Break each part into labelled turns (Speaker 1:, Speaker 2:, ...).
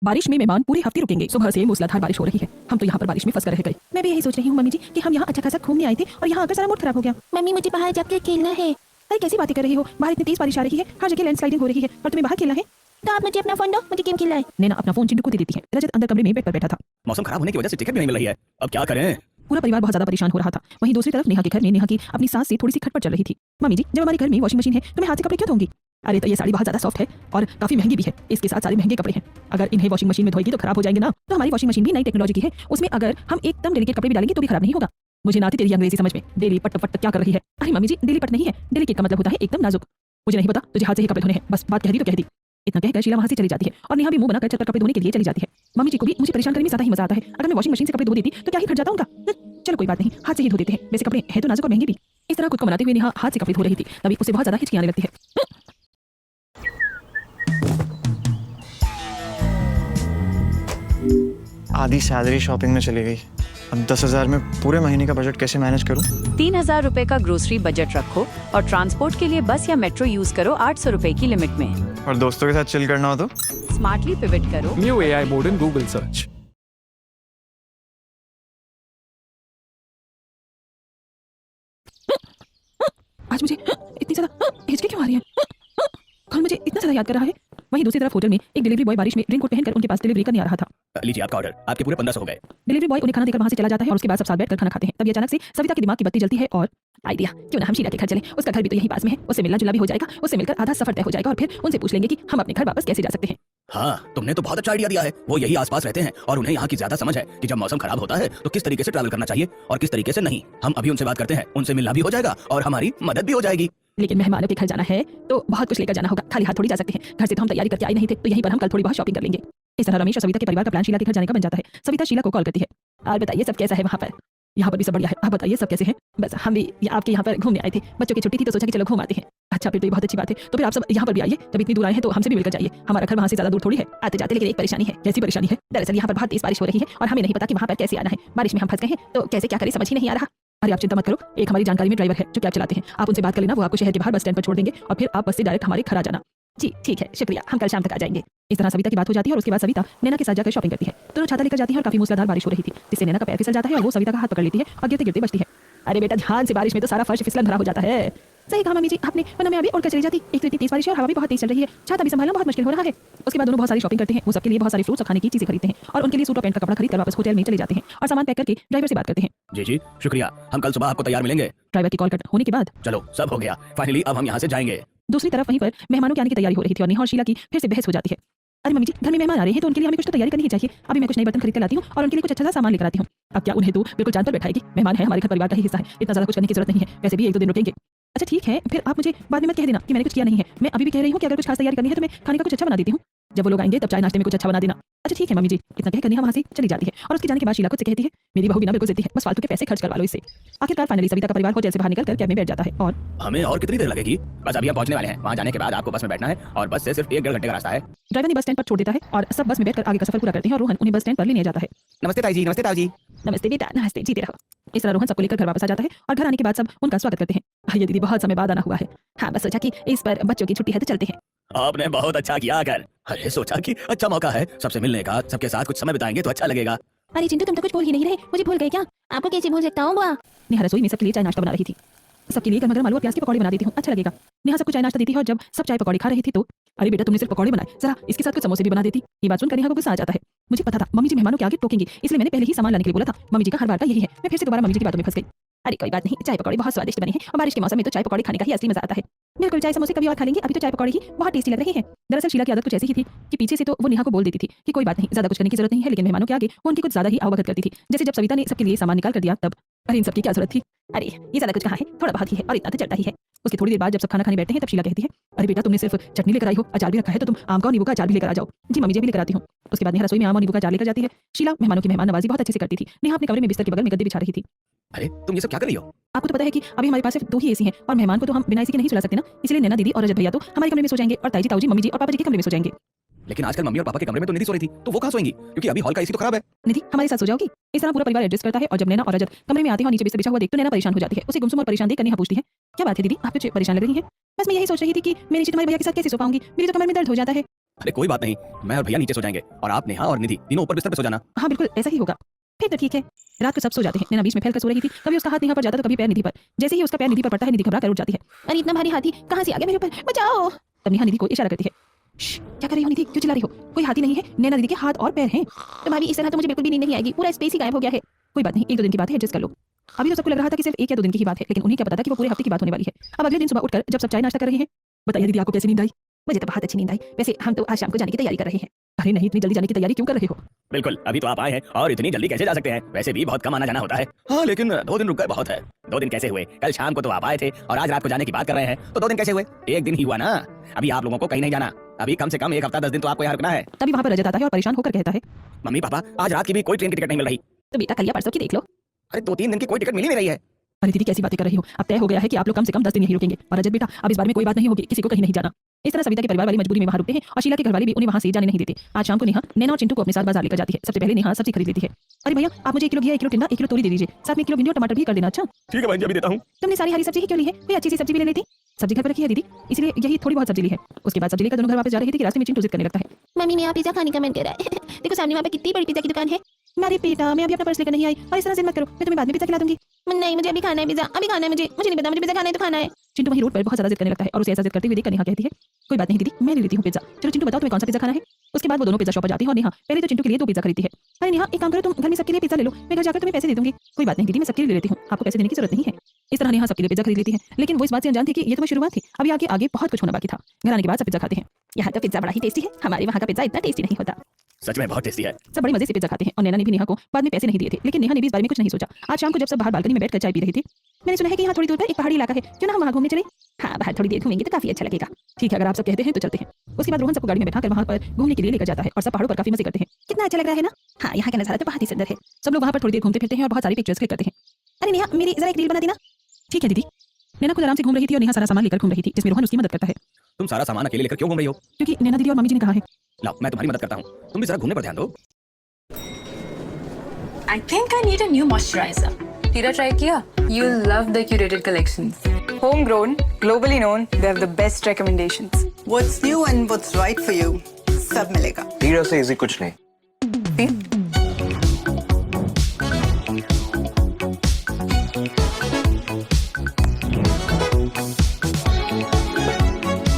Speaker 1: बारिश में मेहमान पूरे हफ्ते रुकेंगे। सुबह से मूसलाधार बारिश हो रही है। हम तो यहाँ पर बारिश में फंस कर रह गए। मैं भी यही सोच रही हूँ मम्मी जी कि हम यहाँ अच्छा खासा घूमने आए थे और यहाँ आकर सारा मूड खराब हो गया।
Speaker 2: मम्मी मुझे बाहर जाकर खेलना है।
Speaker 1: अरे कैसी बातें कर रही हो, बाहर इतनी तेज बारिश आ रही है, हर जगह लैंडस्लाइडिंग हो रही है और तुम्हें बाहर खेलना है।
Speaker 2: तो आप मुझे अपना फोन दो, मुझे गेम खेलना है।
Speaker 1: नैना अपना फोन चिंटू को दे देती है। रजत अंदर कमरे में बेड पर बैठा था।
Speaker 3: मौसम खराब होने की वजह से टिकट भी नहीं मिल रही है, अब क्या करें।
Speaker 1: पूरा परिवार बहुत ज्यादा परेशान हो रहा था। वहीं दूसरी तरफ नेहा के घर में नेहा की अपनी सास से थोड़ी सी खटपट चल रही थी। मम्मी जी, जब हमारे घर में वॉशिंग मशीन है तो मैं हाथ से कपड़े क्यों धोऊंगी? अरे तो ये साड़ी बहुत ज्यादा सॉफ्ट है और काफी महंगी भी है। इसके साथ सारे महंगे कपड़े हैं, अगर इन्हें वॉशिंग मशीन में धोएगी तो खराब हो जाएंगे ना। तो हमारी वॉशिंग मशीन भी नई टेक्नोलॉजी की है, उसमें अगर हम एकदम डेलिकेट कपड़े भी डालेंगे तो भी खराब नहीं होगा। मुझे ना आती तेरी अंग्रेजी समझ में। डेली पट पट क्या कर रही है? अरे मम्मी जी, डेली पट नहीं है, डेलिकेट का मतलब होता है एकदम नाजुक। मुझे नहीं पता, तुझे हाथ से ही कपड़े धोने हैं, बस बात कह दी तो कह दी। इतना कहकर शीला वहां से चली जाती है और नेहा भी मुंह बनाकर छत पर कपड़े धोने के लिए चली जाती है। मम्मी जी को भी मुझे परेशान करने में ज्यादा ही मजा आता है। अगर मैं वॉशिंग मशीन से कपड़े धो देती तो क्या ही खट जाता उनका। चलो कोई बात नहीं, हाथ से ही धो देते हैं, वैसे कपड़े हैं तो नाजुक और महंगे भी। इस तरह खुद को मनाते हुए नेहा हाथ से कपड़े धो रही थी, तभी उसे बहुत ज्यादा हिचकी आने लगती है।
Speaker 4: आधी सैलरी शॉपिंग में चली गई। अब 10,000 में पूरे महीने का बजट कैसे मैनेज करूं?
Speaker 5: 3,000 रुपए का ग्रोसरी बजट रखो और ट्रांसपोर्ट के लिए बस या मेट्रो यूज करो 800 रुपए की लिमिट में।
Speaker 4: और दोस्तों के साथ चिल करना हो तो?
Speaker 5: स्मार्टली पिवट करो।
Speaker 6: New AI mode in Google search.
Speaker 1: आज मुझे इतनी ज्यादा हिचकी क्यों आ रही है? कौन मुझे इतना ज्यादा याद कर रहा है? वहीं दूसरी तरफ होटल में एक डिलीवरी बॉय बारिश में रेनकोट पहनकर उनके पास डिलीवरी करने आ रहा था।
Speaker 3: लीजिए आपका ऑर्डर, आपके पूरे 1500 हो गए।
Speaker 1: डिलीवरी बॉय उन्हें खाना देकर वहां से चला जाता है और उसके बाद सब साथ बैठकर खाना खाते हैं। तभी अचानक से सविता के दिमाग की बत्ती जलती है और आइडिया, क्यों ना हम शीला के घर चले, उसका घर भी तो यहीं पास में है, उससे मिलना जुलना भी हो जाएगा, उससे मिलकर आधा सफर तय हो जाएगा और फिर उनसे पूछ लेंगे कि हम अपने घर वापस कैसे जा सकते हैं।
Speaker 3: हाँ, तुमने तो बहुत अच्छा आइडिया दिया है। वो यही आसपास रहते हैं और उन्हें यहाँ की ज्यादा समझ है कि जब मौसम खराब होता है तो किस तरीके से ट्रैवल करना चाहिए और किस तरीके से नहीं। हम अभी उनसे बात करते हैं, उनसे मिलना भी हो जाएगा और हमारी मदद भी हो जाएगी।
Speaker 1: लेकिन मेहमानों के घर जाना है तो बहुत कुछ लेकर जाना होगा, खाली हाथ थोड़ी जा सकते हैं। घर से तो हम तैयारी करके आए नहीं थे, तो यहीं पर हम कल थोड़ी बहुत शॉपिंग कर लेंगे। इस तरह रमेश और सविता के परिवार का प्लान शीला के घर जाने का बन जाता है। सविता शीला को कॉल करती है, और बताइए सब कैसा है वहाँ पर? यहाँ पर भी सब बढ़िया है, आप बताइए सब कैसे हैं? बस हम भी आपके यहाँ पर घूमने आए थे, बच्चों की छुट्टी थी तो सोचा कि चलो घूम आते हैं। अच्छा फिर तो ये बहुत अच्छी बात है, तो फिर आप सब यहाँ पर भी आइए। जब इतनी दूर आए हैं तो हमसे भी मिलकर जाइए। हमारा घर वहाँ से ज्यादा दूर थोड़ी है आते जाते, लेकिन एक परेशानी है। कैसी परेशानी है? दरअसल यहाँ पर बहुत तेज बारिश हो रही है और हमें नहीं पता कि वहाँ पर कैसे आना है। बारिश में हम फंस गए हैं तो कैसे क्या करें समझ ही नहीं आ रहा। अरे आप चिंता मत करो, एक हमारी जानकारी में ड्राइवर है जो कैब चलाते हैं, आप उनसे बात कर लेना, वो आपको शहर के बाहर बस स्टैंड पर छोड़ देंगे और फिर आप बस से डायरेक्ट हमारे घर आ जाना। जी ठीक है, शुक्रिया, हम कल शाम तक आ जाएंगे। इस तरह सविता की बात हो जाती है और उसके बाद सविता नैना के साथ जाकर शॉपिंग करती है। दोनों छाता लेकर जाती है और काफी मूसलाधार बारिश हो रही थी, जिससे नैना का पैर फिसल जाता है और वो सविता का हाथ पकड़ लेती है और गिरते गिरते बचती है। अरे बेटा ध्यान से, बारिश में तो सारा फर्श फिसलन भरा हो जाता है। सही कहा मम्मी जी आपने, वरना मैं अभी उड़कर चली जाती। एक तो इतनी तेज बारिश है और हवा भी बहुत तेज चल रही है, छाता भी संभालना बहुत मुश्किल हो रहा है। उसके बाद दोनों बहुत सारी शॉपिंग करते हैं। वो सबके लिए बहुत सारी फ्रूट्स और खाने की चीजें खरीदते हैं और उनके लिए सूट और पैंट का कपड़ा खरीद कर वापस होटल में चले जाते हैं और सामान पैक करके ड्राइवर से बात करते हैं।
Speaker 3: जी शुक्रिया, हम कल सुबह आपको तैयार मिलेंगे।
Speaker 1: ड्राइवर की कॉल कट होने के बाद
Speaker 3: चलो सब हो गया, फाइनली अब हम यहाँ से जाएंगे।
Speaker 1: दूसरी तरफ वहीं पर मेहमानों के आने की तैयारी हो रही थी और नेहा और शीला की फिर से बहस हो जाती है। अरे मम्मी जी, घर में मेहमान आ रहे हैं तो उनके लिए हमें कुछ तो तैयारी करनी ही चाहिए। अभी मैं कुछ नए बर्तन खरीद कर लाती हूँ और उनके लिए कुछ अच्छा सा सामान लेकर आती हूँ। अब क्या उन्हें तू बिल्कुल जान पर बैठाएगी? मेहमान है, हमारे घर परिवार का ही हिस्सा है, इतना ज्यादा कुछ करने की जरूरत नहीं है, वैसे भी एक दो दिन रुकेंगे। अच्छा ठीक है, फिर आप मुझे बाद में मत कह देना कि मैंने कुछ किया नहीं है। मैं अभी भी कह रही हूँ कि अगर कुछ खास तैयारी करनी है तो मैं खाने का कुछ अच्छा बना देती हूँ। जब वो लोग आएंगे तब चाय नाश्ते में कुछ अच्छा बना देना। अच्छा ठीक है मम्मी जी, इतना कहकर नेहा वहाँ से चली जाती है और उसके जाने के बाद शीला खुद से कहती है, मेरी बहू बिना बिल्कुल जिद्दी है, बस फालतू के पैसे खर्च करवा लो इससे। आखिरकार फाइनली सविता का परिवार होटल से बाहर निकलकर कैब में बैठ जाता है और
Speaker 3: हमें और कितनी देर लगेगी? बस अभी हम पहुंचने वाले हैं। वहाँ जाने के बाद आपको बस में बैठना है और बस से सिर्फ 1-1.5 घंटे का रास्ता है।
Speaker 1: ड्राइवर ने बस स्टैंड पर छोड़ देता है और सब बस में बैठकर आगे का सफर पूरा करते हैं और रोहन उन्हें बस स्टैंड पर लेने जाता है।
Speaker 3: नमस्ते ताई जी, नमस्ते ताऊ जी।
Speaker 1: नमस्ते बेटा, नमस्ते, जीते रहो। इस तरह रोहन सबको लेकर घर वापस आ जाता है और घर आने के बाद सब उनका स्वागत करते हैं। ये दीदी बहुत समय बाद आना हुआ है। हाँ बस सोचा कि इस पर बच्चों की छुट्टी है तो चलते हैं।
Speaker 3: आपने बहुत अच्छा किया आकर। अरे सोचा कि अच्छा मौका है सबसे मिलने का, सबके साथ कुछ समय बिताएंगे तो अच्छा लगेगा।
Speaker 2: अरे चिंटू तुम तो कुछ बोल ही नहीं रहे, मुझे भूल गए क्या? आपको कैसे भूल सकता हूँ बुआ?
Speaker 1: नेहा रसोई में सबके लिए चाय नाश्ता बना रही थी। सबके लिए गरम-गरम आलू और प्याज के पकौड़े बना देती हूँ, अच्छा लगेगा। नेहा सबको चाय नाश्ता देती है और जब सब चाय पकौड़े खा रही थी तो अरे बेटा तुमने सिर्फ पकौड़े बनाए, जरा इसके साथ कुछ समोसे भी बना देती। ये बात सुनकर नेहा को गुस्सा आ जाता है। मुझे पता था मम्मी जी मेहमानों के आगे टोकेंगी, इसलिए मैंने पहले ही सामान लाने के लिए बोला था। मम्मी जी का हर बार का यही है, मैं फिर से दोबारा मम्मी जी की बातों में फंस गई। अरे कोई बात नहीं, चाय पकौड़े बहुत स्वादिष्ट बने हैं और बारिश के मौसम में तो चाय पकौड़े खाने का ही असली मजा आता है। बिल्कुल, चाय समोसे कभी और खा लेंगे, अभी तो चाय पकौड़े ही बहुत टेस्टी लग रहे हैं। दरअसल शीला की आदत कुछ ऐसी ही थी कि पीछे से तो वो नेहा को बोल देती थी कि कोई बात नहीं, ज्यादा कुछ करने की जरूरत नहीं है, लेकिन मेहमानों के आगे वो उनकी कुछ ज्यादा ही आवभगत करती थी। जैसे जब सविता ने सबके लिए सामान निकाल कर दिया तब अरे इन सबकी क्या जरूरत थी? अरे ये ज्यादा कुछ कहाँ है, थोड़ा बहुत ही है और इतना तो चलता ही है। उसके थोड़ी देर बाद जब सब खाना खाने बैठते हैं तब शीला कहती है, अरे बेटा तुमने सिर्फ चटनी लेकर आई हो, अचार भी रखा है तो तुम आम का और नींबू का अचार भी लेकर आ जाओ। जी मम्मी जी भी लेकर आती हूँ। उसके बाद नेहा रसोई में आम और नींबू का अचार लेकर जाती है। शीला मेहमानों की मेहमान नवाजी बहुत अच्छे से करती थी। नेहा अपने कमरे में बिस्तर के बगल में गद्दे बिछा रही थी।
Speaker 3: अरे तुम ये सब क्या कर रही हो?
Speaker 1: आपको तो पता है कि अभी हमारे पास सिर्फ 2 ही एसी हैं और मेहमान को तो हम बिना एसी के नहीं सुला सकते ना, इसलिए नैना दीदी और रजत भैया तो हमारे कमरे में सो जाएंगे और ताई जी, ताऊ जी, मम्मी जी और पापा जी के कमरे में सो जाएंगे।
Speaker 3: लेकिन आजकल मम्मी और पापा के कमरे में तो निधि सो रही थी, तो वो कहाँ सोएंगी? क्योंकि अभी हॉल का एसी तो खराब है।
Speaker 1: निधि हमारे साथ सो जाओगी। इस तरह पूरा परिवार एडजस्ट करता है और जब नैना और रजत कमरे में आते हैं और नीचे बिस्तर बिछा हुआ देख तो नैना परेशान हो जाती है। उसे गुमसुम और परेशान देख कर नेहा पूछती है, क्या बात है दीदी, आप कुछ परेशान लग रही है? बस मैं यही सोच रही थी कि मैं नीचे तुम्हारे भैया के साथ कैसे सो पाऊंगी, मेरी तो कमर में दर्द हो जाता है।
Speaker 3: अरे कोई बात नहीं, मैं और भैया नीचे सो जाएंगे और आप नेहा और निधि तीनों ऊपर बिस्तर पे सो जाना।
Speaker 1: हाँ बिल्कुल ऐसा ही होगा। फिर तो ठीक है। रात को सब सो जाते हैं। नैना बीच में फैलकर सो रही थी, कभी उसका हाथ नेहा पर जाता तो कभी पैर निधि पर। जैसे ही उसका पैर निधि पर पड़ता है निधि घबरा कर उठ जाती है।
Speaker 2: अरे इतना भारी हाथी कहाँ से आ गया मेरे ऊपर, बचाओ।
Speaker 1: तब नेहा निधि को इशारा करती है। श्श, क्या कर रही हो निधि, क्यों चिल्ला रही हो? कोई हाथी नहीं है, नैना दीदी के हाथ और पैर हैं।
Speaker 2: तो भाभी इस तरह तो मुझे बिल्कुल भी नींद नहीं आएगी, पूरा स्पेस ही गायब हो गया है।
Speaker 1: कोई बात नहीं, 1-2 दिन की बात है, एडजस्ट कर लो। अभी तो सबको लग रहा था कि सिर्फ 1 या 2 दिन की ही बात है, लेकिन उन्हें क्या पता था कि वो पूरे हफ्ते की बात होने वाली है। अब अगले दिन सुबह उठकर जब सब चाय नाश्ता कर रहे हैं, बताइए दीदी आपको कैसी नींद आई?
Speaker 2: मुझे तो बहुत अच्छी नींद आई। वैसे हम तो आज शाम को जाने की तैयारी कर रहे हैं।
Speaker 1: अरे नहीं, इतनी जल्दी जाने की तैयारी क्यों कर रहे हो?
Speaker 3: बिल्कुल, अभी तो आप आए हैं और इतनी जल्दी कैसे जा सकते हैं? वैसे भी बहुत कम आना जाना होता है। हाँ लेकिन 2 दिन रुक गए बहुत है। 2 दिन कैसे हुए? कल शाम को तो आप आए थे और आज रात को जाने की बात कर रहे हैं, तो 2 दिन कैसे हुए? 1 दिन ही हुआ ना। अभी आप लोगों को कहीं नहीं जाना। अभी कम से कम 1 हफ्ता 10 दिन तो आपको यहाँ रुकना है।
Speaker 1: तभी वहां पर रजत आता है और परेशान होकर कहता है,
Speaker 3: मम्मी पापा, आज रात की भी कोई ट्रेन की टिकट नहीं मिल रही।
Speaker 2: तो बेटा कल या परसों की देख लो।
Speaker 3: अरे 2-3 दिन की कोई टिकट मिल ही नहीं रही है।
Speaker 1: अरे दीदी कैसी बातें कर रही हो? अब तय हो गया है कि आप लोग कम से कम 10 दिन यहीं रुकेंगे। और रजत बेटा, अब इस बारे में कोई बात नहीं होगी, किसी को कहीं नहीं जाना। इस तरह सविता के परिवार वाली मजबूरी में वहां रुकते हैं और शीला के घर वाले भी उन्हें वहां से जाने नहीं देते। आज शाम को नेहा नैना और चिंटू को अपने साथ बाजार लेकर जाती है। सबसे पहले नेहा सब्जी खरीद लेती है। अरे भैया, आप मुझे 1 किलो घी, 1 किलो टिंडा, 1 किलो तोरी दे दीजिए, साथ में 1 किलो भिंडी और टमाटर भी कर देना। अच्छा
Speaker 3: ठीक है भाई जी, अभी देता हूँ।
Speaker 2: तुमने सारी हरी सब्जी ही क्यों ली है? कोई अच्छी सी सब्जी भी ले लेती।
Speaker 1: सब्जी घर पर रखी है दीदी, इसलिए यही थोड़ी बहुत सब्जी ली है। उसके बाद सब्जी लेकर दोनों घर वापस जा रहे थे कि रास्ते में चिंटू जिद करने लगता है।
Speaker 2: मम्मी मेरा पिज्जा खाने का मन कर रहा है। देखो सामने वहाँ पे कितनी बड़ी पिज्जा की दुकान है।
Speaker 1: अरे बेटा, मैं अभी अपना पर्स लेकर नहीं आई और इस तरह जिद मत करो, मैं तुम्हें बाद में पिज्जा खिला दूंगी।
Speaker 2: नहीं मुझे अभी खाना है पिज्जा, अभी खाना है मुझे नहीं पता, मुझे पिज्जा खाना है तो खाना है।
Speaker 1: चिंटू वहीं रोड पर बहुत ज्यादा जिद करने लगता है और उसे ऐसा जिद करते हुए देखकर नेहा कहती है, कोई बात नहीं दीदी, मैं ले लेती हूँ पिज्जा। चलो चिंटू बताओ तुम्हें कौन सा पिज्जा खाना है? उसके बाद वो दोनों पिज्जा शॉप पर जाती है और नेहा पहले तो चिंटू के लिए 2 पिज्जा खरीदती है। अरे नेहा, एक काम करो, तुम घर में सबके लिए पिज्जा ले लो, मैं घर जाकर तुम्हें पैसे दे दूंगी। कोई बात नहीं दीदी, मैं सबके लिए ले लेती हूँ, आपको पैसे देने की जरूरत नहीं है। इस तरह नेहा सबके लिए पिज्जा खरीद लेती है, लेकिन वो इस बात से अनजान थी कि ये तो शुरुआत थी, अभी आगे आगे बहुत कुछ होना बाकी था। घर आने के बाद सब पिज्जा खाते हैं।
Speaker 2: यहाँ तो पिज्जा बड़ा ही टेस्टी है, हमारे वहाँ का पिज्जा इतना टेस्टी नहीं होता।
Speaker 3: सच में बहुत टेस्टी है।
Speaker 1: सब बड़े मजे से पिज्जा खाते हैं और नैना ने भी नेहा को बाद में पैसे नहीं दिए थे, लेकिन नेहा ने भी इस बारे में कुछ नहीं सोचा। आज शाम को जब सब बाहर बालकनी में बैठकर चाय पी रही थी, मैंने सुना है कि यहाँ थोड़ी दूर पर एक पहाड़ी इलाका है, क्यों ना हम वहाँ घूमने चले?
Speaker 2: हाँ बाहर थोड़ी देर घूमेंगे तो काफी अच्छा लगेगा।
Speaker 1: ठीक है, अगर आप सब कहते हैं तो चलते हैं। उसके बाद रोहन सबको गाड़ी में बैठाकर वहाँ पर घूमने के लिए लेकर जाता है और सब पहाड़ों पर काफी मजे करते हैं।
Speaker 2: कितना अच्छा लग रहा है ना। हाँ यहाँ का नजारा तो बहुत ही सुंदर है।
Speaker 1: सब लोग वहाँ पर थोड़ी देर घूमते फिरते हैं और बहुत सारी पिक्चर्स क्लिक करते हैं।
Speaker 2: अरे नेहा मेरी जरा एक रील बना देना।
Speaker 1: ठीक है दीदी। नैना खुद आराम से घूम रही थी और नेहा सारा सामान लेकर घूम रही थी, जिसमें रोहन उसकी मदद करता है।
Speaker 3: तुम सारा सामान अकेले लेकर क्यों घूम रही हो?
Speaker 1: क्योंकि नैना दीदी और मम्मी जी ने कहा है।
Speaker 3: लाओ मैं तुम्हारी मदद करता हूँ, तुम भी जरा घूमने पर ध्यान दो।
Speaker 7: I think I need a new moisturizer.
Speaker 5: Tira try किया?
Speaker 7: You'll love the curated collections.
Speaker 8: Homegrown, globally known, they have the best recommendations.
Speaker 9: What's new and what's right for you, सब मिलेगा।
Speaker 4: हीरा से इजी कुछ नहीं।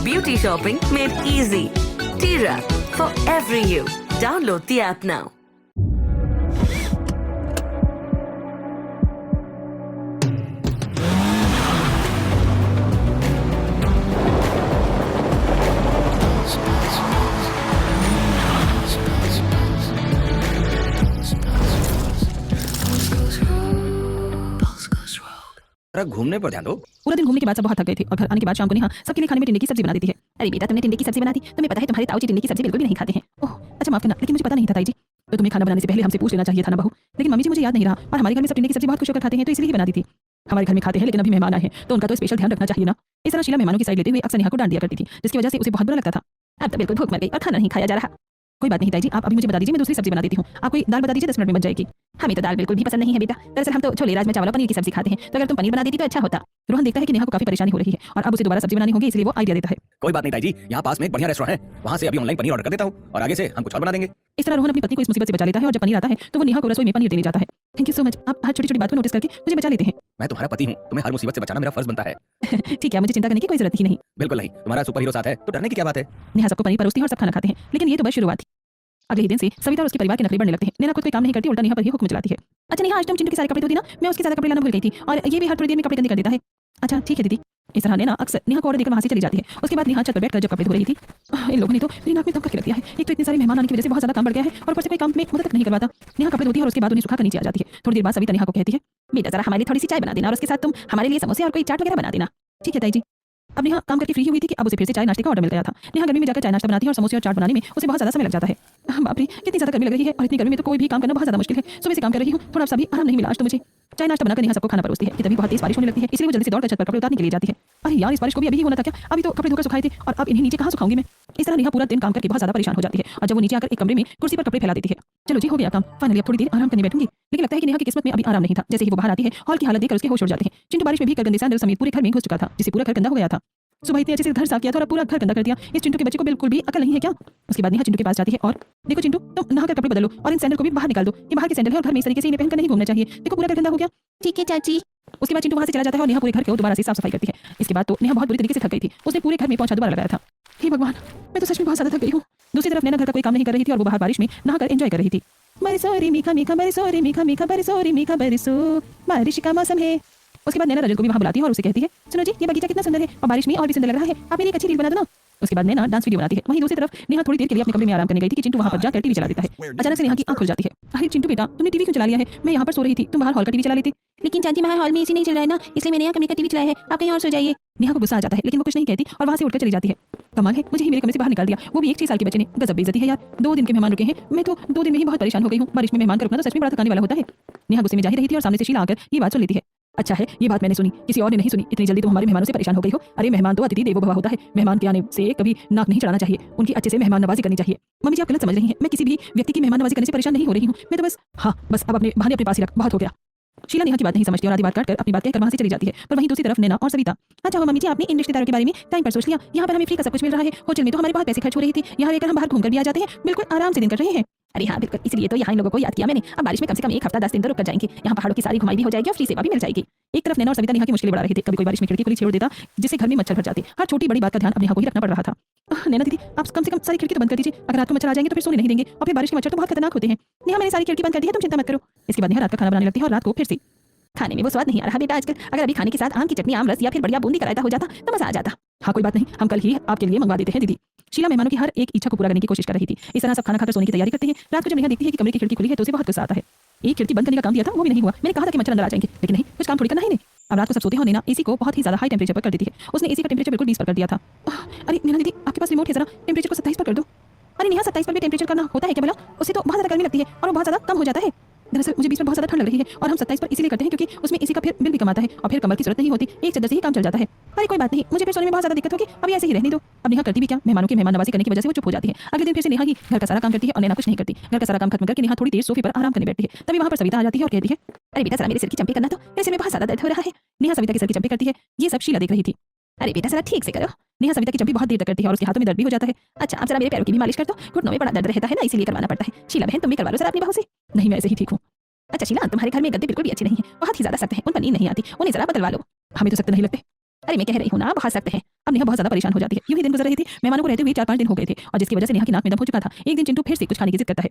Speaker 10: Beauty shopping made easy. Tira for every you. Download the app now.
Speaker 3: जरा घूमने पर ध्यान दो।
Speaker 1: पूरा दिन घूमने के बाद सब बहुत थक गए थे और घर आने के बाद शाम को नेहा सबके लिए खाने में टिंडे की सब्जी बना देती है।
Speaker 2: अरे बेटा तुमने टिंडे की सब्जी बना दी, तुम्हें पता है तुम्हारे ताऊ जी टिंडे की सब्जी बिल्कुल भी नहीं खाते हैं।
Speaker 1: ओह अच्छा, माफ करना, लेकिन मुझे पता नहीं था ताई जी। तो तुम्हें खाना बनाने से पहले हमसे पूछ लेना चाहिए था ना बहू। लेकिन मम्मी जी मुझे याद नहीं रहा और हमारे घर में सब टिंडे की सब्जी बहुत खुश होकर खाते हैं, तो इसलिए ही बना दी थी। हमारे घर में खाते हैं लेकिन अभी मेहमान आए हैं तो उनका तो स्पेशल ध्यान रखना चाहिए ना। इस तरह शीला मेहमानों की साइड लेते हुए अक्सर नेहा को डांट दिया करती थी, जिसकी वजह से उसे बहुत बुरा लगता था।
Speaker 2: अब तो बिल्कुल भूख मर गई और खाना नहीं खाया जा रहा।
Speaker 1: कोई बात नहीं ताई जी, आप अभी मुझे बता दीजिए, मैं दूसरी सब्जी बना देती हूँ। आप कोई दाल बता दीजिए, 10 मिनट में बन जाएगी।
Speaker 2: हमें तो दाल बिल्कुल भी पसंद नहीं है बेटा, दरअसल हम तो छोले राजमा चावल और पनीर की सब्जी खाते हैं, तो अगर तुम पनीर बना देती तो अच्छा होता।
Speaker 1: रोहन देखता है कि नेहा को काफी परेशानी हो रही है और अब उसे दोबारा सब्जी बनानी होगी, इसलिए वो आइडिया देता है।
Speaker 3: कोई बात नहीं ताई जी, यहाँ पास में एक बढ़िया रेस्टोरेंट है, वहाँ से अभी ऑनलाइन पनीर ऑर्डर कर देता हूँ और आगे से हम कुछ और बना देंगे।
Speaker 1: इस तरह रोहन अपनी पत्नी को इस मुसीबत से बचा लेता है और जब पनीर आता है तो वो नेहा को रसोई में पनीर देने जाता है। थैंक यू सो मच, आप हर छोटी छोटी बात को नोटिस करके मुझे बचा लेते हैं।
Speaker 3: मैं तुम्हारा पति हूँ, तुम्हें हर मुसीबत से बचाना मेरा फर्ज बनता है।
Speaker 1: ठीक है, मुझे चिंता करने की कोई जरूरत ही नहीं।
Speaker 3: बिल्कुल नहीं, तुम्हारा सुपर हीरो साथ है तो डरने की क्या बात है।
Speaker 1: नेहा सबको पनीर परोसती है और सब खाना खाते हैं, लेकिन ये तो बस शुरुआत थी। अगले ही दिन से सविता और उसके परिवार के नखरे बढ़ने लगते हैं। नैना खुद कोई काम नहीं करती, उल्टा नेहा पर ही हुक्म चलाती है। अच्छा नेहा, आज तुम चिंटू के सारे कपड़े धोती ना, मैं उसके सारे कपड़े लाना भूल गई थी और ये भी हर थोड़ी देर में कपड़े गंदे कर देता है। अच्छा ठीक है दीदी। इस तरह नैना अक्सर नेहा को ऑर्डर देकर वहां से चली जाती है। उसके बाद नेहा छत पर बैठकर जब कपड़े धो रही थी, इन लोगों ने तो मेरी नाक में दम करके रख दिया है। एक तो इतने सारे मेहमान आने की वजह से बहुत ज्यादा काम बढ़ गया है और ऊपर से कोई काम में मदद तक नहीं करवाता। नेहा कपड़े धोती है और उसके बाद उन्हें सुखाकर नीचे आ जाती है। थोड़ी देर बाद सविता नेहा को कहती है,
Speaker 2: बेटा जरा हमारे लिए थोड़ी सी चाय बना देना और उसके साथ तुम हमारे लिए समोसे और कोई चाट वगैरह बना देना।
Speaker 1: ठीक है ताई जी। अब नेहा काम करके फ्री हुई थी कि अब उसे फिर से चाय नाश्ते का ऑर्डर मिल गया था। नेहा गर्मी में जाकर चाय नाश्ता बनाती है और समोसे और चाट बनाने में उसे बहुत ज्यादा समय लग जाता है। बाप रे, कितनी ज्यादा गर्मी लग रही है और इतनी गर्मी में तो कोई भी काम करना बहुत ज्यादा मुश्किल है। सुबह से काम कर रही हूँ, थोड़ा सा भी आराम नहीं मिला आज तो मुझे। चाय नाश्ता बनाकर नेहा सबको खाना परोसती है कि तभी बहुत तेज बारिश होने लगती है, इसलिए वो जल्दी से दौड़कर छत पर कपड़े उतारने के लिए जाती है। अरे यार, इस बारिश को भी अभी ही होना था क्या? अभी तो कपड़े धोकर सुखाए थे और अब इन्हें नीचे कहाँ सुखाऊंगी मैं। इस तरह नेहा पूरा दिन काम करके बहुत ज्यादा परेशान हो जाती है और जब वो नीचे आकर एक कमरे में कुर्सी पर कपड़े फैला देती है। चलो जी, हो गया काम, फाइनली अब थोड़ी देर आराम करने बैठूंगी। लेकिन लगता है कि नेहा की किस्मत में अभी आराम नहीं था। जैसे ही वो बाहर आती है, हॉल की हालत देखकर उसके होश उड़ जाते हैं। चिंटू बारिश में भी कर गंदे सैंडल समेत पूरे घर में घुस चुका था, जिससे पूरा घर गंदा हो गया था। सुबह इतने अच्छे से घर साफ किया था और अब पूरा घर गंदा कर दिया। इस चिंटू के बच्चे को बिल्कुल भी अकल नहीं है क्या? उसके बाद नेहा चिंटू के पास जाती है और देखो चिंटू, तुम नहाकर कपड़े बदलो और इन सैंडल को भी बाहर निकाल दो। ये बाहर के सैंडल है और घर में इस तरीके से इन्हें पहनकर नहीं घूमना चाहिए। देखो पूरा घर गंदा हो गया।
Speaker 2: ठीक है चाची।
Speaker 1: उसके बाद चिंटू वहां से चला जाता है और नेहा पूरे घर को दोबारा से साफ सफाई करती है। इसके बाद तो नेहा बहुत बुरी तरीके से थक गई थी। उसने पूरे घर में पोंछा दोबारा लगाया था। हे भगवान, मैं तो सच में बहुत ज्यादा थक गई हूँ। दूसरी तरफ नैना घर का कोई काम नहीं कर रही थी और वो बाहर बारिश में नहाकर एंजॉय कर रही थी। बरसो रे मीठा मीठा बरसो रे मीठा मीठा बरसो रे मीठा बरसो, बारिश का मौसम है। उसके बाद नैना रजत को भी वहां बुलाती है और उसे कहती है, सुनो जी, ये बगीचा कितना सुंदर है और बारिश में और भी सुंदर लग रहा है। आप मेरी एक अच्छी रील बना दो ना। उसके बाद नैना डांस वीडियो बनाती है। वहीं दूसरी तरफ नेहा थोड़ी देर के लिए अपने कमरे में आराम करने गई थी कि चिंटू वहां पर जाकर टीवी चला देता है। अचानक से नेहा की आंख खुल जाती है। अरे चिंटू बेटा, तुमने टीवी क्यों चला लिया है? मैं यहाँ पर सो रही थी, तुम बाहर हॉल का टीवी चला लेती।
Speaker 2: लेकिन चाची वहाँ हॉल में एसी नहीं चल रहा है ना, इसलिए मैंने यहाँ कमरे का टीवी चलाया है। आप कहीं और सो जाइए।
Speaker 1: नेहा को गुस्सा आ जाता है लेकिन वो कुछ नहीं कहती और वहां से उठकर चली जाती है। कमाल है, मुझे ही मेरे कमरे से बाहर निकाल दिया, वो भी एक 6 साल के बच्चे ने। गजब बेइज्जती है यार। 2 दिन के मेहमान रुके हैं, मैं तो 2 दिन में ही बहुत परेशान हो गई हूँ। बारिश में मेहमान का रुकना तो सच में बड़ा थकाने वाला होता है। नेहा गुस्से में जा ही रही थी और सामने से शीला आकर ये बात सुन लेती है। अच्छा है, ये बात मैंने सुनी, किसी और ने नहीं सुनी। इतनी जल्दी तुम हमारे मेहमानों से परेशान हो गई हो। अरे मेहमान तो अतिथि देवो भव होता है। मेहमान के आने से कभी नाक नहीं चढ़ाना चाहिए, उनकी अच्छे से मेहमान नवाजी करनी चाहिए। मम्मी जी आप गलत समझ रही हैं, मैं किसी भी व्यक्ति की मेहमान नवाजी करने से परेशान नहीं हो रही हूँ। मैं तो बस अब अपने बहाने अपने पास ही रख, बहुत हो गया। शीला नेहा की बात नहीं समझती और आधी बात काटकर अपनी बात कहकर वहां से चली जाती है। पर वहीं दूसरी तरफ नैना और सविता। अच्छा हो मम्मी जी, आपने इन रिश्तेदारों के बारे में टाइम पर सोच लिया। यहाँ पर हमें फ्री का सब कुछ मिल रहा है। होटल में तो हमारे बहुत पैसे खर्च हो रही थी, यहाँ रहकर हम बाहर घूमकर भी आ जाते हैं, बिल्कुल आराम से दिन कट रहे हैं। अरे हाँ बिल्कुल, इसलिए तो यहाँ इन लोगों को याद किया मैंने। अब बारिश में कम से कम 1 हफ्ता 10 दिन तो रुक कर जाएंगे। यहाँ पहाड़ों की सारी घुमाई भी हो जाएगी और फ्री सेवा भी मिल जाएगी। एक तरफ नैना और सविता नेहा की मुश्किलें बढ़ा रही थी। कभी कोई बारिश में खिड़की खुली छोड़ देता जिससे घर में मच्छर भर जाते। हर छोटी बड़ी बात का ध्यान अब नेहा को ही रखना पड़ रहा था। नैना दीदी, आप कम से कम सारी खिड़की तो बंद कर दीजिए। अगर रात को मच्छर आ जाएंगे तो फिर सोने नहीं देंगे और फिर बारिश के मच्छर तो बहुत खतरनाक होते हैं। नेहा मैंने सारी खिड़की बंद कर दी है, तुम चिंता मत करो। इसके बाद नेहा रात का खाना बनाने लगती है और रात को फिर से खाने में वो स्वाद नहीं आ रहा बेटा आजकल। अगर अभी खाने के साथ आम की चटनी, आम रस या फिर बढ़िया बूंदी का रायता हो जाता तो मजा आ जाता। हाँ कोई बात नहीं, हम कल ही आपके लिए मंगवा देते हैं दीदी। शीला मेहमानों की हर एक इच्छा को पूरा करने की कोशिश कर रही थी। इस तरह सब खाना खाकर सोने की तैयारी करते हैं। रात को जब नेहा देखती है कि कमरे की खिड़की खुली है तो उसे बहुत गुस्सा आता है। एक खिड़की बंद करने का काम दिया था, वो भी नहीं हुआ। मैंने कहा था कि मच्छर अंदर आ जाएंगे, लेकिन नहीं, कुछ काम थोड़ी करना है। अब रात को सब सोते हैं और नैना एसी को बहुत ही ज्यादा हाई टेंपरेचर पर कर देती है। उसने एसी का टेंपरेचर बिल्कुल 20 पर कर दिया था। अरे नैना दीदी, आपके पास रिमोट है, जरा टेंपरेचर को 27 पर कर दो। अरे नेहा 27 पर भी टेंपरेचर करना होता है क्या बोला? उससे तो बहुत ज्यादा गर्मी लगती है और वो बहुत ज्यादा कम हो जाता है। दरअसल मुझे 20 पर बहुत ज्यादा ठंड लग रही है और हम 27 पर इसीलिए करते हैं क्योंकि उसमें एसी का फिर बिल भी कम आता है और फिर कमर की जरूरत नहीं होती, एक चादर से ही काम चल जाता है। अरे कोई बात नहीं, मुझे फिर सोने में बहुत ज्यादा दिक्कत होगी, अभी ऐसे ही रहने दो। अब नेहा करती भी क्या, मेहमानों की मेहमान नवाजी करने की वजह से वो चुप हो जाती है। अगले दिन फिर से नेहा ही घर का सारा काम करती है और नैना कुछ नहीं करती। घर का सारा काम खत्म करके नेहा थोड़ी देर सोफे पर आराम करने बैठती है। तभी वहां पर सविता आ जाती है और कहती है, अरे बेटा जरा मेरे सिर की चंपी करना तो, मेरे सिर में बहुत ज्यादा दर्द हो रहा है। नेहा सविता के सिर की चंपी करती है। ये सब शीला देख रही थी। अरे बेटा जरा ठीक से करो। नेहा सविता की चंपी बहुत देर तक करती है और उसके हाथों में दर्द भी हो जाता है। अच्छा अब जरा मेरे पैरों की भी मालिश कर दो, घुटनों में बड़ा दर्द रहता है ना, इसीलिए करवाना पड़ता है। शीला बहन तुम भी करवा लो जरा अपनी बहू से। नहीं मैं ऐसे ही ठीक हूँ। अच्छा शीला, तुम्हारे घर में गद्दे बिल्कुल भी अच्छे नहीं है, बहुत ही ज्यादा सख्त हैं, उन पर नींद नहीं आती, उन्हें जरा बदलवा लो। हमें तो सख्त नहीं लगते। अरे मैं कह रही हूँ ना, बहुत सख्त है। अब नेहा बहुत ज्यादा परेशान हो जाती है। यूं ही दिन गुजर रही थी, मेहमानों को रहते हुए 4-5 दिन हो गए थे और जिसकी वजह से नेहा की नाक में दम हो चुका था। एक दिन चिंटू फिर से कुछ खाने की जिद करता है।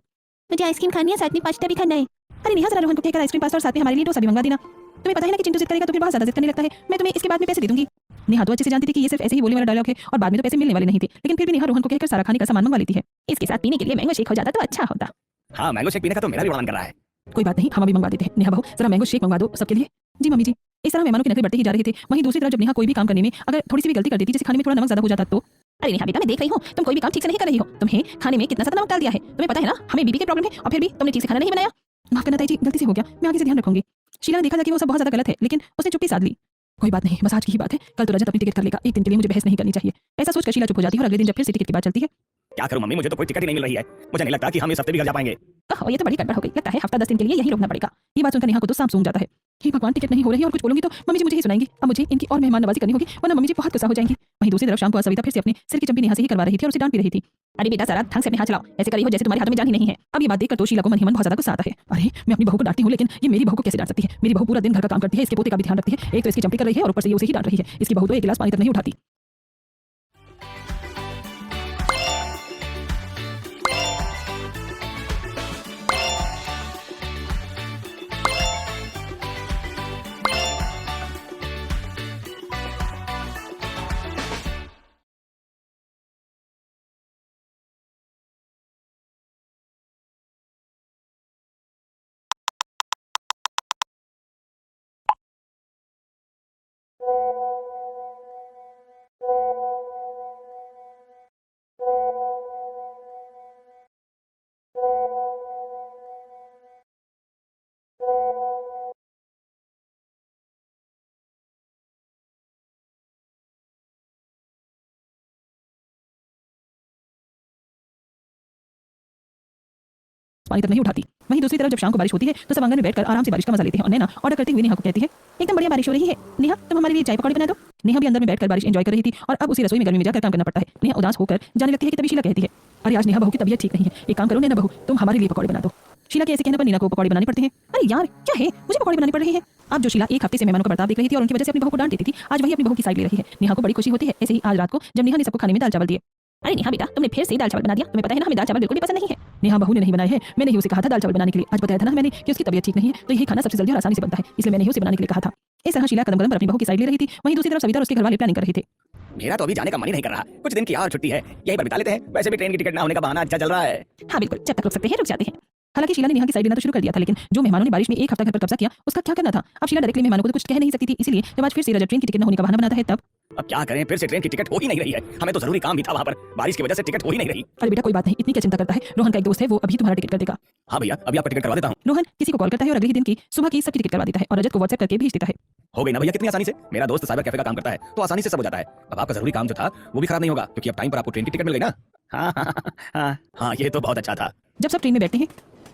Speaker 2: मुझे आइसक्रीम खानी है, साथ में पास्ता भी खाना है।
Speaker 1: अरे नेहा जरा रोहन को कहकर आइसक्रीम पास्ता और साथ में हमारे लिए डोसा भी मंगवा देना। तुम्हें पता है ना कि चिंटू जिद करेगा तो फिर बहुत ज्यादा जिद करने लगता है। मैं तुम्हें इसके बाद में पैसे दे दूंगी। नेहा तो अच्छे से जानती थी कि ये सिर्फ ऐसे ही बोलने वाला डायलॉग है और बाद में तो पैसे मिलने वाले नहीं थे, लेकिन फिर भी नेहा रोहन को कहकर सारा खाने का सामान मंगवा लेती है।
Speaker 2: इसके साथ पीने के लिए मैंगो शेक हो जाता तो अच्छा होता।
Speaker 3: हाँ मैंगो शेक पीने का तो मेरा भी बड़ा मन कर रहा है।
Speaker 1: कोई बात नहीं, हम अभी मंगवा देते हैं। नेहा बहू जरा मैंगो शेक मंगवा दो सबके लिए। जी मम्मी जी। इस तरह मेहमानों के नखरे बढ़ते ही जा रहे थे। वहीं दूसरी तरफ जब नेहा कोई भी काम करने में अगर थोड़ी सी भी गलती कर देती, जैसे खाने में थोड़ा नमक ज्यादा हो जाता तो।
Speaker 2: अरे नेहा बेटा मैं देख रही हूँ तुम कोई भी काम ठीक से नहीं कर रही हो। तुम्हें खाने में कितना ज्यादा नमक डाल दिया है, तुम्हें पता है ना हमें बीपी की प्रॉब्लम है और फिर भी तुमने ठीक से खाना नहीं बनाया।
Speaker 1: माफ करना ताई जी, गलती से हो गया, मैं आगे से ध्यान रखूंगी। शीला ने देखा था कि वो सब बहुत ज्यादा गलत है, लेकिन उसने चुप्पी साध ली। कोई बात नहीं, बस आज की ही बात है, कल तो रजत अपनी टिकट कर लेगा, एक दिन के लिए मुझे बहस नहीं करनी चाहिए। ऐसा सोचकर शीला चुप हो जाती है और अगले दिन जब फिर से टिकट की बात चलती है।
Speaker 3: क्या करूं मम्मी, मुझे तो कोई टिकट ही नहीं मिल रही है। मुझे नहीं लगता कि हम इस हफ्ते भी घर जा पाएंगे।
Speaker 2: ओह ये तो बड़ी गड़बड़ हो गई, लगता है हफ्ता 10 दिन के लिए यही रुकना पड़ेगा।
Speaker 1: ये बात सुनकर नेहा को तो सांप सूंघ जाता है। हे भगवान, टिकट नहीं हो रही और कुछ बोलूंगी तो मम्मी जी मुझे ही सुनाएंगी। अब मुझे इनकी और मेहमान नवाजी करनी होगी वरना मम्मी जी बहुत गुस्सा हो जाएंगी। वहीं दूसरी तरफ शाम को सविता फिर से अपने सिर की चंपी नेहा से ही करवा रही थी और उसे डांट भी रही थी।
Speaker 2: अरे बेटा जरा ढंग से अपने हाथ चलाओ, ऐसे करी हो जैसे तुम्हारे हाथों में जान ही नहीं है।
Speaker 1: अब ये बात देखकर तो शीला को मन ही मन बहुत ज्यादा गुस्सा आता है। अरे मैं अपनी बहू को डांटती हूँ, लेकिन ये मेरी बहू को कैसे डांट सकती है? मेरी बहू पूरा दिन घर का काम करती है, इसके पोते का भी ध्यान रखती है। एक तो इसकी चंपी कर रही है और ऊपर से ये उसे ही डांट रही है। इसकी बहू तो एक गिलास पानी तक नहीं उठाती। पानी तक नहीं उठाती। वहीं दूसरी तरफ जब शाम को बारिश होती है तो सब आंगन में बैठकर आराम से बारिश का मजा लेते हैं और नैना ऑर्डर करते हुए नेहा को कहती है, एकदम बढ़िया बारिश हो रही है नेहा, तुम हमारे लिए चाय पकौड़े बना दो। नेहा भी अंदर में बैठकर बारिश एंजॉय कर रही थी और अब उसी रसोई में गर्मी में जाकर काम करना पड़ता है। नेहा उदास होकर जाने लगती है कि तभी शीला कहती है, अरे आज नेहा बहू की तबीयत ठीक नहीं है, एक काम करो नैना बहू, तुम हमारे लिए पकौड़े बना दो। शीला के ऐसे कहने पर नीना को पकौड़े बनाने पड़ते हैं। अरे यार क्या है, मुझे पकौड़े बनाने पड़ रही है। अब जो शीला एक हफ्ते से मेहमानों का बर्ताव देख रही थी और उनकी वजह से अपनी बहू को डांट देती थी, आज वही अपनी बहू की साइड ले रही है। नेहा को बड़ी खुशी होती है। ऐसे ही आज रात को जब नेहा ने सबको खाने में दाल चावल दिए।
Speaker 2: अरे नेहा बेटा, तुमने फिर से दाल चावल बना दिया। तुम्हें पता है ना हमें दाल चावल बिल्कुल भी पसंद नहीं है।
Speaker 1: नेहा बहू ने नहीं बनाए हैं, मैंने ही उसे कहा था दाल चावल बनाने के लिए। आज बताया था ना मैंने कि उसकी तबीयत ठीक नहीं है तो यही खाना सबसे जल्दी और आसानी से बनता है, इसलिए मैंने ही उसे बनाने के लिए कहा था। इस तरह शीला कदम कदम पर अपनी बहू की साइड ले रही थी। वहीं दूसरी तरफ सविता और उसके घर वाले प्लानिंग कर रहे थे।
Speaker 3: मेरा तो अभी जाने का मन ही नहीं कर रहा, कुछ दिन की और छुट्टी है, यहीं पर बिता लेते हैं। वैसे भी ट्रेन की टिकट ना होने का बहाना अच्छा चल रहा है।
Speaker 2: हाँ बिल्कुल, जब तक रुक सकते हैं रुक जाते हैं।
Speaker 1: हालांकि शीला ने नेहा की साइड लेना तो शुरू कर दिया था, लेकिन जो मेहमानों ने बारिश में एक हफ्ता घर पर कब्जा किया उसका क्या करना था। अब शीला डायरेक्टली मेहमानों को तो कुछ कह नहीं सकती थी, इसलिए जब आज फिर से रजत ट्रेन की टिकट न होने का बहाना बनाता है तब
Speaker 3: अब क्या करें, फिर से ट्रेन की टिकट हो ही नहीं रही है। हमें तो जरूरी काम भी था वहाँ पर, बारिश की वजह से टिकट हो ही नहीं रही।
Speaker 1: अरे बेटा कोई बात नहीं, इतनी क्या चिंता करता है, रोहन का एक दोस्त है वो अभी तुम्हारा टिकट कर देगा।
Speaker 3: हाँ भैया, अभी आपका टिकट करवा देता हूँ।
Speaker 1: रोहन किसी को कॉल करता है और अगले ही दिन की सुबह की सबकी टिकट करवा देता है और रजत को व्हाट्सएप करके भेज देता है।
Speaker 3: हो गई ना भैया कितनी आसानी से। मेरा दोस्त साइबर कैफे का काम करता है तो आसानी से सब हो जाता है। अब आपका जरूरी काम जो था वो भी खराब नहीं होगा क्योंकि अब टाइम पर आपको ट्रेन की टिकट मिल गई ना। हाँ, ये तो बहुत अच्छा था।
Speaker 1: जब सब ट्रेन में बैठते हैं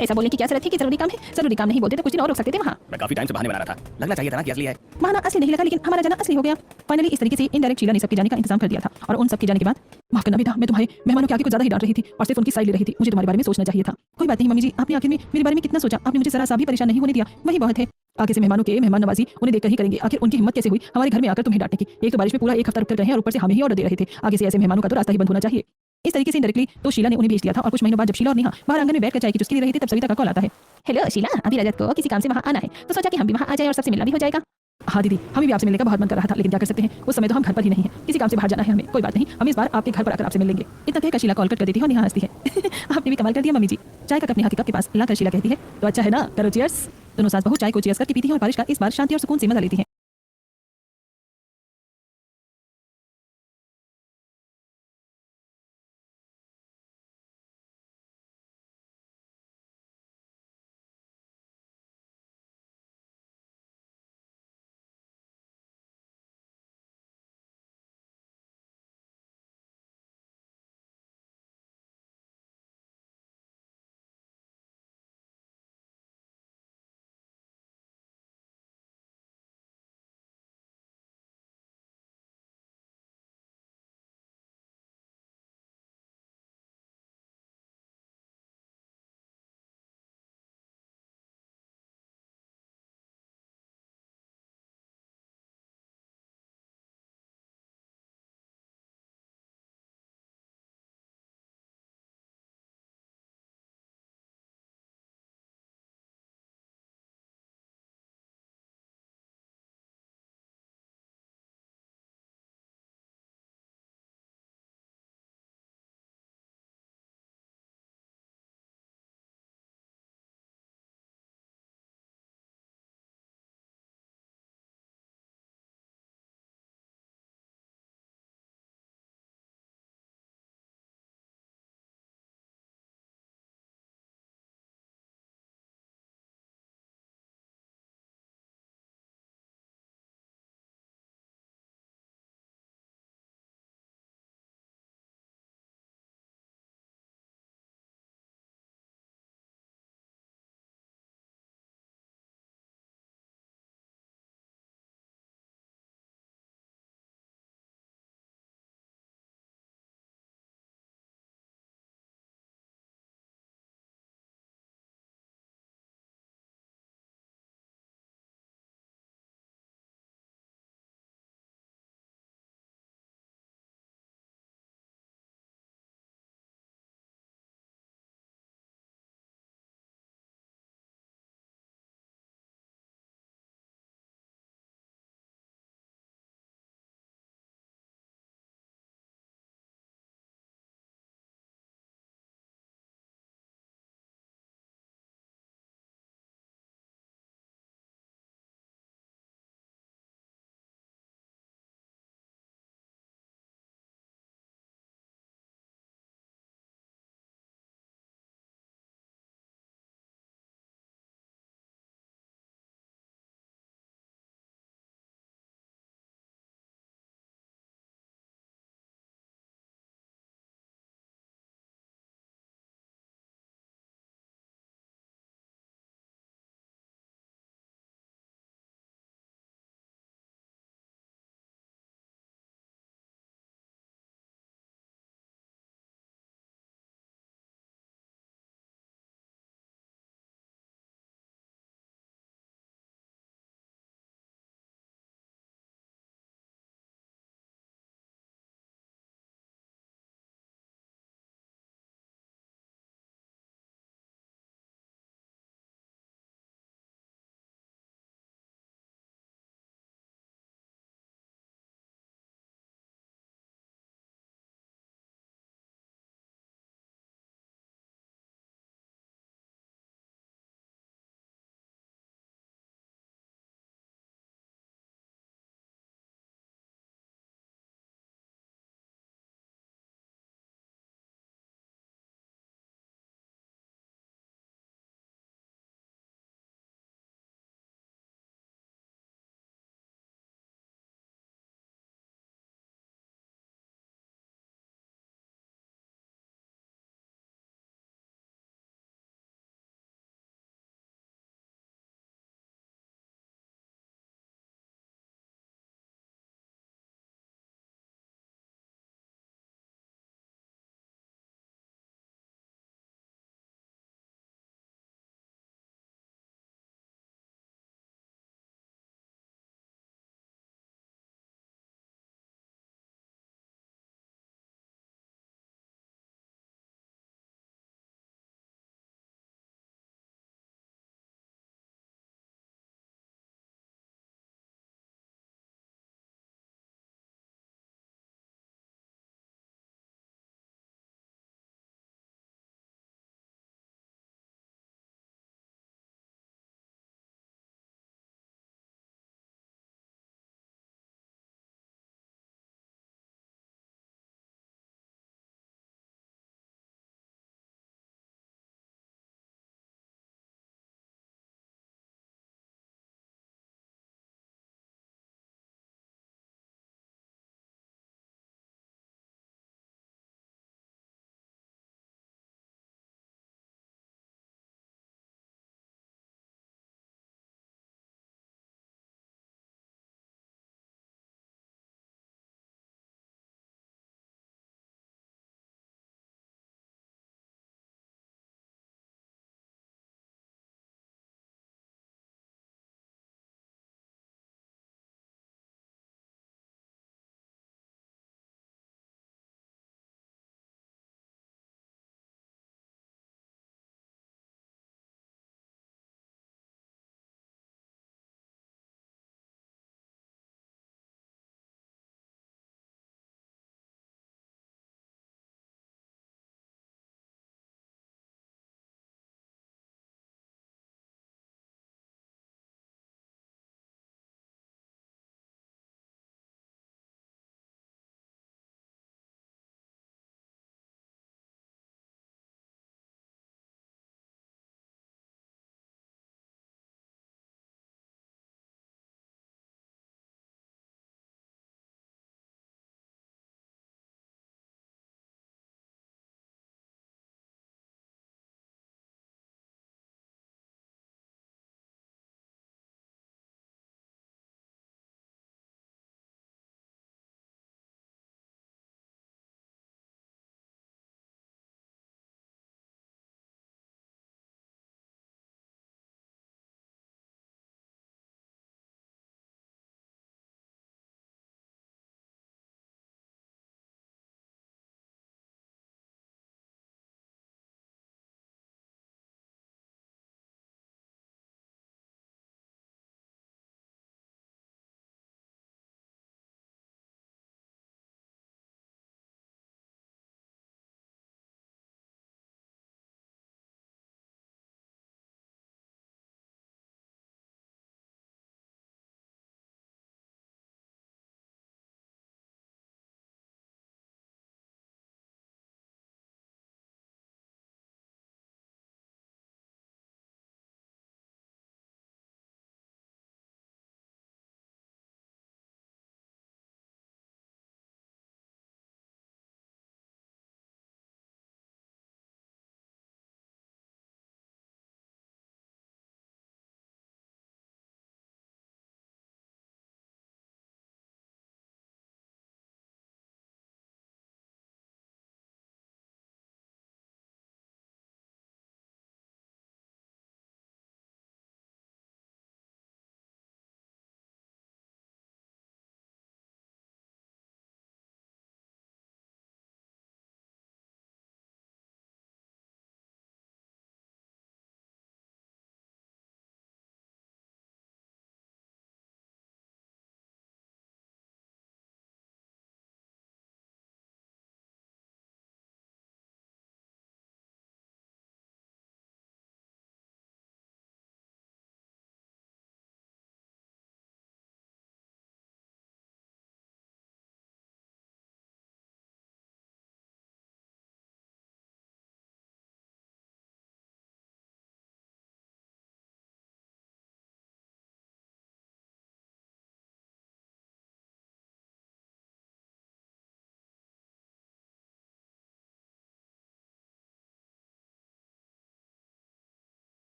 Speaker 2: ऐसा बोलने की क्या जरूरत थी कि जरूरी काम है। जरूरी काम नहीं बोलते तो कुछ दिन और रुक सकते थे वहाँ।
Speaker 3: मैं काफी टाइम से बहाने बना रहा था, लगना चाहिए था ना कि असली है।
Speaker 1: बहाना असली नहीं लगा, लेकिन हमारा जाना असली हो गया। फाइनली इस तरीके से इनडायरेक्ट शीला ने सबके जाने का इंतजाम कर दिया था और उन सबके जाने के बाद माफ करना बेटा, मैं तुम्हारे मेहमानों के आगे कुछ ज्यादा ही डांट रही थी और सिर्फ उनकी साइड ले रही थी। मुझे तुम्हारे बारे में सोचना चाहिए था। कोई बात नहीं मम्मी जी, आपने आखिर में मेरे बारे में कितना सोचा, आपने मुझे जरा सा भी परेशान नहीं होने दिया, वही बहुत है। आगे से मेहमानों के मेहमान नवाजी उन्हें देखकर ही करेंगे। आखिर उनकी हिम्मत कैसे हुई हमारे घर में आकर तुम्हें डांटने की। एक तो बारिश में पूरा एक हफ्ता रुक कर रहे और ऊपर से हमें ही ऑर्डर दे रहे थे। आगे से ऐसे मेहमानों का तो रास्ता ही बंद होना चाहिए। इस तरीके से डायरेक्टली तो शीला ने उन्हें भेज दिया था और कुछ महीनों बाद जब शीला और नेहा बाहर आंगन में बैठकर चाय की चुस्की ले रही थी तब सविता का कॉल आता है।
Speaker 2: हेलो शीला, अभी रजत को किसी काम से वहाँ आना है तो सोचा कि हम भी वहाँ आ जाए और सबसे मिलना भी हो जाएगा।
Speaker 1: हाँ दीदी, हमें भी आपसे मिलने का बहुत मन कर रहा था, लेकिन क्या कर सकते हैं, उस समय तो हम घर पर ही नहीं है, किसी काम से बाहर जाना है हमें। कोई बात नहीं, हम इस बार आपके घर पर आकर आपसे मिल लेंगे। इतना कहकर शीला कॉल कट कर देती है और नेहा हंसती है। आपने भी कमाल कर दिया मम्मी जी। चाय का कप नेहा के कप के पास लाकर शीला कहती है, तो अच्छा है ना, करो चीयर्स। दोनों सास बहू चाय को चीयर्स करके पीती हैं और बारिश का इस बार शांति और सुकून से मजा लेती हैं।